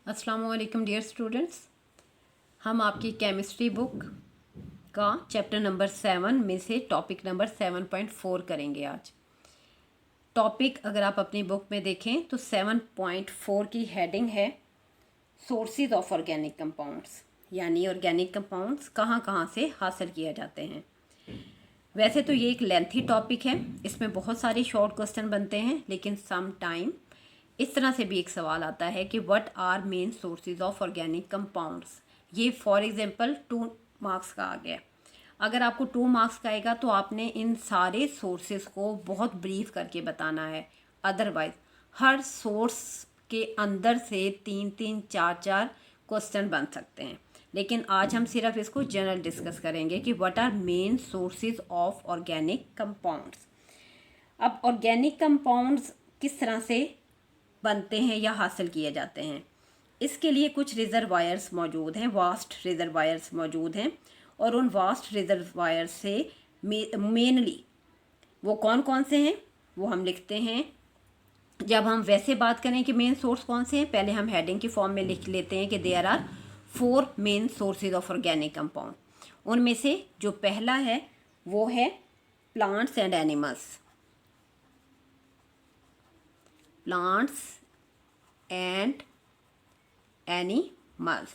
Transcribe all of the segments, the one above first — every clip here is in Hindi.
अस्सलाम वालेकुम डियर स्टूडेंट्स। हम आपकी केमिस्ट्री बुक का चैप्टर नंबर 7 में से टॉपिक नंबर 7.4 करेंगे आज। टॉपिक अगर आप अपनी बुक में देखें तो 7.4 की हेडिंग है सोर्सेज ऑफ ऑर्गेनिक कंपाउंड्स, यानी ऑर्गेनिक कंपाउंड्स कहाँ कहाँ से हासिल किए जाते हैं। वैसे तो ये एक लेंथी टॉपिक है, इसमें बहुत सारे शॉर्ट क्वेश्चन बनते हैं, लेकिन सम टाइम इस तरह से भी एक सवाल आता है कि what are main sources of organic compounds. ये फॉर एग्जांपल 2 मार्क्स का आ गया। अगर आपको 2 मार्क्स का आएगा तो आपने इन सारे सोर्सेज को बहुत ब्रीफ करके बताना है, अदरवाइज हर सोर्स के अंदर से 3-3, 4-4 क्वेश्चन बन सकते हैं। लेकिन आज हम सिर्फ इसको जनरल डिस्कस करेंगे कि what are main sources of organic compounds. अब ऑर्गेनिक कंपाउंड्स किस तरह से बनते हैं या हासिल किए जाते हैं, इसके लिए कुछ रिजर्वायर्स मौजूद हैं, वास्ट रिजर्वायर्स मौजूद हैं। और उन वास्ट रिजर्वायर्स से मेनली वो कौन कौन से हैं वो हम लिखते हैं। जब हम वैसे बात करें कि मेन सोर्स कौन से हैं, पहले हम हेडिंग की फॉर्म में लिख लेते हैं कि there are 4 main sources of organic compound. उनमें से जो पहला है वो है plants and animals. Plants and animals.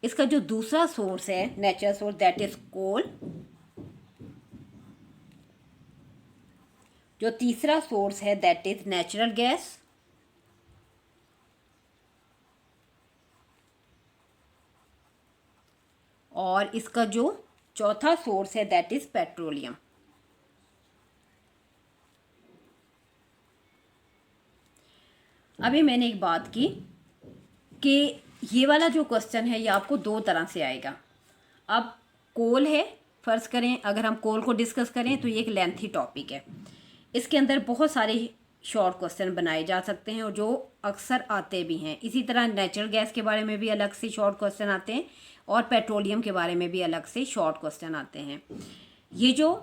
इसका जो दूसरा सोर्स है natural source, that is coal. जो तीसरा सोर्स है दैट इज नेचुरल गैस। और इसका जो चौथा सोर्स है दैट इज पेट्रोलियम। अभी मैंने एक बात की कि ये वाला जो क्वेश्चन है ये आपको 2 तरह से आएगा। अब कोल है, फर्ज करें अगर हम कोल को डिस्कस करें तो ये एक लेंथी टॉपिक है, इसके अंदर बहुत सारे शॉर्ट क्वेश्चन बनाए जा सकते हैं और जो अक्सर आते भी हैं। इसी तरह नेचुरल गैस के बारे में भी अलग से शॉर्ट क्वेश्चन आते हैं और पेट्रोलियम के बारे में भी अलग से शॉर्ट क्वेश्चन आते हैं। ये जो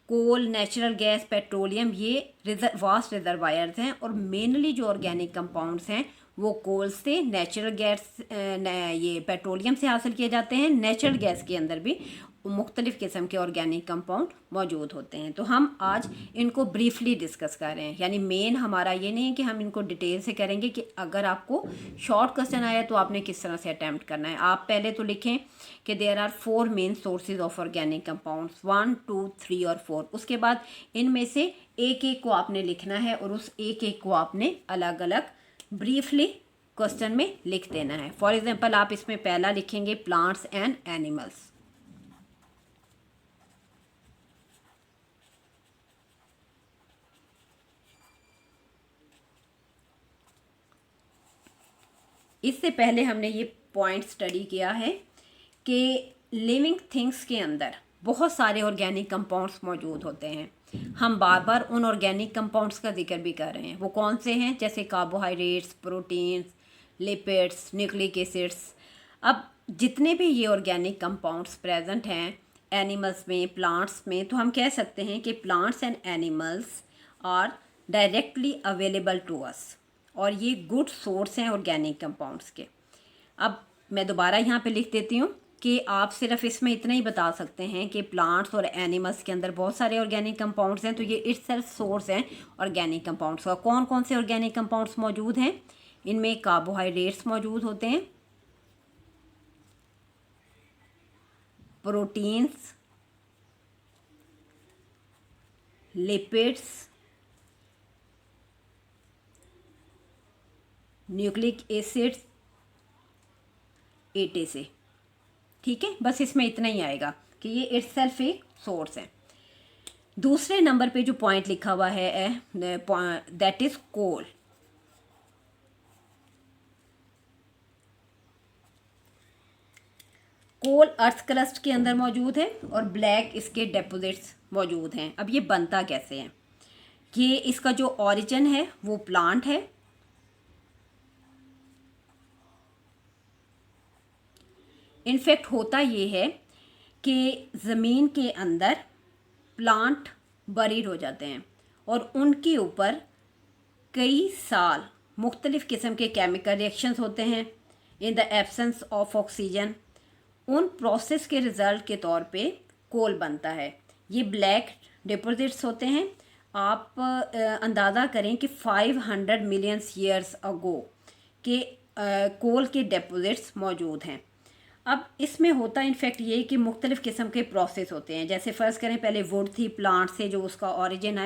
कोल, नेचुरल गैस, पेट्रोलियम, ये वास्ट रिजर्वायर्स हैं और मेनली जो ऑर्गेनिक कंपाउंड्स हैं वो कोल से, नेचुरल गैस ये पेट्रोलियम से हासिल किए जाते हैं। नेचुरल गैस के अंदर भी मुख्तलिफ़ किस्म के ऑर्गेनिक कंपाउंड मौजूद होते हैं। तो हम आज इनको ब्रीफली डिस्कस कर रहे हैं, यानी मेन हमारा ये नहीं है कि हम इनको डिटेल से करेंगे कि अगर आपको शॉर्ट क्वेश्चन आया तो आपने किस तरह से अटैम्प्ट करना है। आप पहले तो लिखें कि there are 4 main sources of organic compounds, 1, 2, 3 और 4। उसके बाद इनमें से एक एक को आपने लिखना है और उस एक एक को आपने अलग अलग ब्रीफली क्वेश्चन में लिख देना है। फॉर एग्जाम्पल आप इसमें पहला लिखेंगे प्लांट्स एंड एनिमल्स। इससे पहले हमने ये पॉइंट स्टडी किया है कि लिविंग थिंग्स के अंदर बहुत सारे ऑर्गेनिक कंपाउंड्स मौजूद होते हैं। हम बार बार उन ऑर्गेनिक कंपाउंड्स का जिक्र भी कर रहे हैं। वो कौन से हैं? जैसे carbohydrates, proteins, lipids, nucleic acids. अब जितने भी ये ऑर्गेनिक कंपाउंड्स प्रेजेंट हैं एनिमल्स में, प्लांट्स में, तो हम कह सकते हैं कि plants and animals are directly available to us और ये गुड सोर्स हैं ऑर्गेनिक कंपाउंड्स के। अब मैं दोबारा यहाँ पे लिख देती हूँ कि आप सिर्फ इसमें इतना ही बता सकते हैं कि प्लांट्स और एनिमल्स के अंदर बहुत सारे ऑर्गेनिक कंपाउंड्स हैं, तो ये इटसेल्फ सोर्स हैं ऑर्गेनिक कंपाउंड्स का। कौन कौन से ऑर्गेनिक कंपाउंड्स मौजूद हैं? इनमें कार्बोहाइड्रेट्स मौजूद होते हैं, proteins, lipids, nucleic acids, ATC। ठीक है, बस इसमें इतना ही आएगा कि ये इटसेल्फ एक सोर्स है। दूसरे नंबर पे जो पॉइंट लिखा हुआ है that is coal. Coal earth crust के अंदर मौजूद है और ब्लैक इसके डिपॉजिट्स मौजूद हैं। अब ये बनता कैसे है? ये इसका जो ओरिजिन है वो प्लांट है। इनफैक्ट होता ये है कि ज़मीन के अंदर प्लांट बरीड हो जाते हैं और उनके ऊपर कई साल मुख्तलिफ़ किस्म के केमिकल रिएक्शंस होते हैं in the absence of oxygen. उन प्रोसेस के रिज़ल्ट के तौर पे कोल बनता है। ये ब्लैक डिपॉजिट्स होते हैं। आप अंदाज़ा करें कि 500 मिलियन ईयर्स अगो के कोल के डिपॉजिट्स मौजूद हैं। अब इसमें होता इनफैक्ट ये कि मुख्तलिफ़ किस्म के प्रोसेस होते हैं। जैसे फ़र्ज़ करें पहले वुड थी, प्लांट से जो उसका ओरिजिन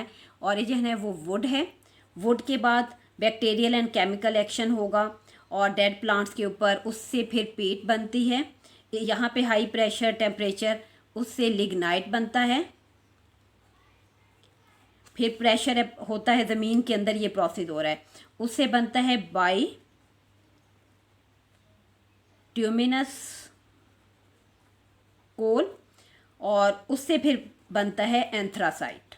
है वो वुड है। वुड के बाद बैक्टीरियल एंड केमिकल एक्शन होगा और डेड प्लांट्स के ऊपर उससे फिर पीट बनती है। यहाँ पे हाई प्रेशर टेम्परेचर, उससे लिग्नाइट बनता है। फिर प्रेशर होता है ज़मीन के अंदर, ये प्रोसेस हो रहा है, उससे बनता है बाइट्यूमिनस कोल और उससे फिर बनता है एंथ्रासाइट।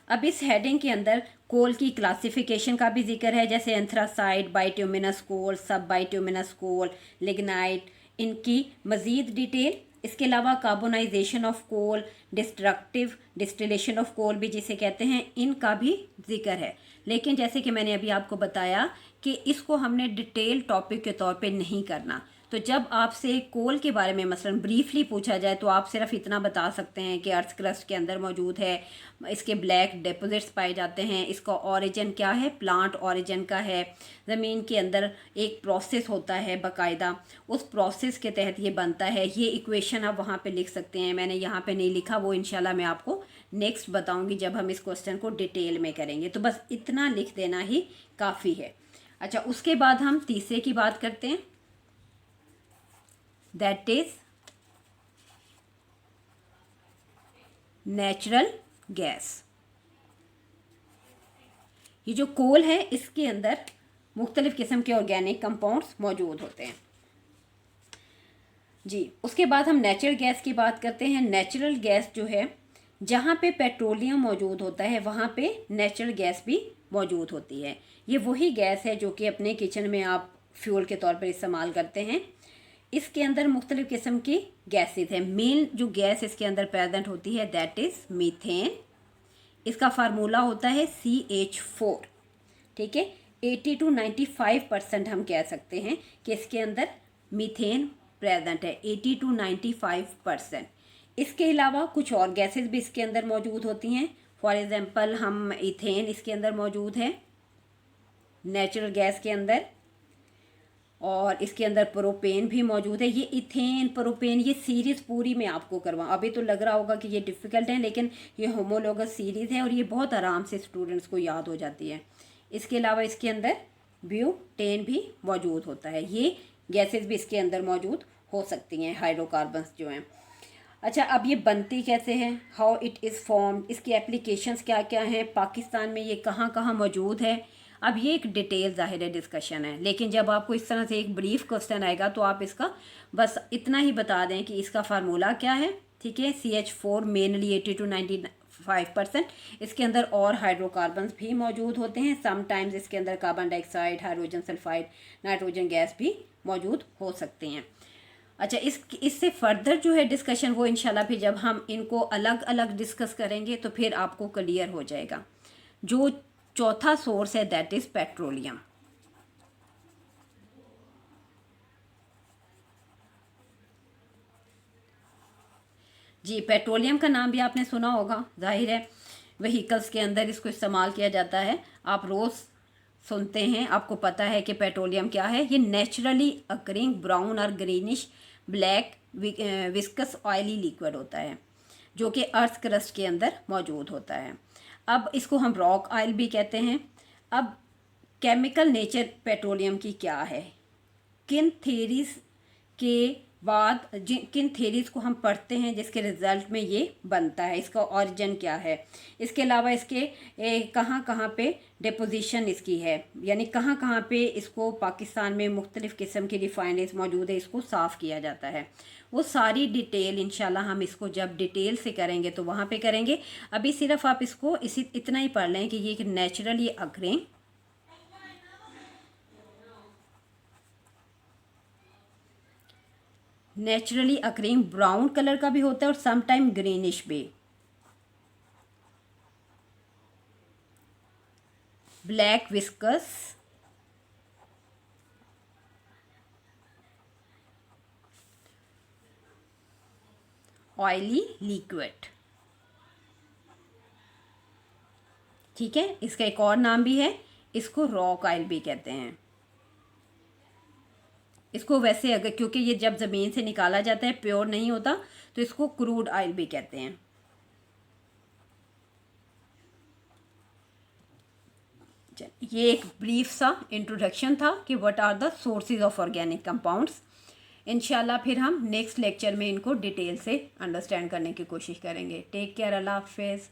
अब इस हेडिंग के अंदर कोल की क्लासिफिकेशन का भी जिक्र है, जैसे एंथ्रासाइट, बाइट्यूमिनस कोल, सब बाइट्यूमिनस कोल, लिग्नाइट, इनकी मज़ीद डिटेल। इसके अलावा carbonisation of coal, destructive distillation of coal भी जिसे कहते हैं, इनका भी जिक्र है। लेकिन जैसे कि मैंने अभी आपको बताया कि इसको हमने डिटेल टॉपिक के तौर पे नहीं करना। तो जब आपसे कोल के बारे में मसलन ब्रीफली पूछा जाए तो आप सिर्फ इतना बता सकते हैं कि अर्थ क्रस्ट के अंदर मौजूद है, इसके ब्लैक डिपॉजिट्स पाए जाते हैं, इसका ओरिजिन क्या है, प्लांट ओरिजिन का है, ज़मीन के अंदर एक प्रोसेस होता है बाकायदा, उस प्रोसेस के तहत ये बनता है। ये इक्वेशन आप वहाँ पे लिख सकते हैं, मैंने यहाँ पे नहीं लिखा, वो इंशाल्लाह मैं आपको नेक्स्ट बताऊँगी जब हम इस क्वेश्चन को डिटेल में करेंगे। तो बस इतना लिख देना ही काफ़ी है। अच्छा, उसके बाद हम तीसरे की बात करते हैं, दैट इज नेचुरल गैस। ये जो कोल है इसके अंदर मुख्तलिफ़ किस्म के ऑर्गेनिक कंपाउंड्स मौजूद होते हैं जी। उसके बाद हम नेचुरल गैस की बात करते हैं। नेचुरल गैस जो है, जहाँ पे पेट्रोलियम मौजूद होता है वहाँ पे नेचुरल गैस भी मौजूद होती है। ये वही गैस है जो कि अपने किचन में आप फ्यूल के तौर पर इस्तेमाल करते हैं। इसके अंदर मुख्तलिफ़ किस्म की गैसेज हैं। मेन जो गैस इसके अंदर प्रेजेंट होती है दैट इज़ मीथेन। इसका फार्मूला होता है CH4। ठीक है, 80 to 95% हम कह सकते हैं कि इसके अंदर मीथेन प्रेजेंट है, 80 to 95%। इसके अलावा कुछ और गैसेस भी इसके अंदर मौजूद होती हैं। फॉर एग्जांपल हम इथेन इसके अंदर मौजूद है नेचुरल गैस के अंदर, और इसके अंदर प्रोपेन भी मौजूद है। ये इथेन, प्रोपेन, ये सीरीज़ पूरी मैं आपको करवाऊँ। अभी तो लग रहा होगा कि ये डिफ़िकल्ट है, लेकिन ये होमोलोगस सीरीज़ है और ये बहुत आराम से स्टूडेंट्स को याद हो जाती है। इसके अलावा इसके अंदर ब्यूटेन भी मौजूद होता है। ये गैसेस भी इसके अंदर मौजूद हो सकती हैं, हाइड्रोकार्बन्स जो हैं। अच्छा, अब ये बनती कैसे हैं, हाउ इट इज़ फॉर्म्ड, इसकी एप्लीकेशंस क्या क्या हैं, पाकिस्तान में ये कहाँ कहाँ मौजूद है। अब ये एक डिटेल ज़ाहिर है डिस्कशन है, लेकिन जब आपको इस तरह से एक ब्रीफ क्वेश्चन आएगा तो आप इसका बस इतना ही बता दें कि इसका फार्मूला क्या है। ठीक है, CH4 मेनली 80 to 95%। इसके अंदर और हाइड्रोकार्बन्स भी मौजूद होते हैं। समटाइम्स इसके अंदर carbon dioxide, hydrogen sulphide, nitrogen gas भी मौजूद हो सकते हैं। अच्छा, इससे फर्दर जो है डिस्कशन वो इंशाल्लाह फिर जब हम इनको अलग अलग डिस्कस करेंगे तो फिर आपको क्लियर हो जाएगा। जो चौथा सोर्स है दैट इज़ पेट्रोलियम। जी, पेट्रोलियम का नाम भी आपने सुना होगा, जाहिर है व्हीकल्स के अंदर इसको इस्तेमाल किया जाता है। आप रोज़ सुनते हैं, आपको पता है कि पेट्रोलियम क्या है। ये नेचुरली अकरिंग ब्राउन और greenish black viscous oily liquid होता है जो कि अर्थ क्रस्ट के अंदर मौजूद होता है। अब इसको हम रॉक ऑयल भी कहते हैं। अब केमिकल नेचर पेट्रोलियम की क्या है, किन थेरीज के बाद किन थेरीज को हम पढ़ते हैं जिसके रिजल्ट में ये बनता है, इसका ओरिजिन क्या है, इसके अलावा इसके कहाँ कहाँ पे डिपोजिशन इसकी है, यानी कहाँ कहाँ पे इसको पाकिस्तान में मुख्तलिफ़ किस्म की रिफाइनरीज मौजूद है, इसको साफ़ किया जाता है। वो सारी डिटेल इंशाल्लाह हम इसको जब डिटेल से करेंगे तो वहाँ पे करेंगे। अभी सिर्फ आप इसको इतना ही पढ़ लें कि ये एक नेचुरली अकरिंग ब्राउन कलर का भी होता है और समटाइम ग्रीनिश भी। Black viscous, oily liquid. ठीक है, इसका एक और नाम भी है, इसको रॉक ऑयल भी कहते हैं। इसको वैसे अगर, क्योंकि ये जब ज़मीन से निकाला जाता है प्योर नहीं होता, तो इसको क्रूड ऑयल भी कहते हैं। ये एक ब्रीफ सा इंट्रोडक्शन था कि what are the sources of organic compounds. इंशाल्लाह फिर हम नेक्स्ट लेक्चर में इनको डिटेल से अंडरस्टैंड करने की कोशिश करेंगे। टेक केयर, अल्लाह हाफिज़।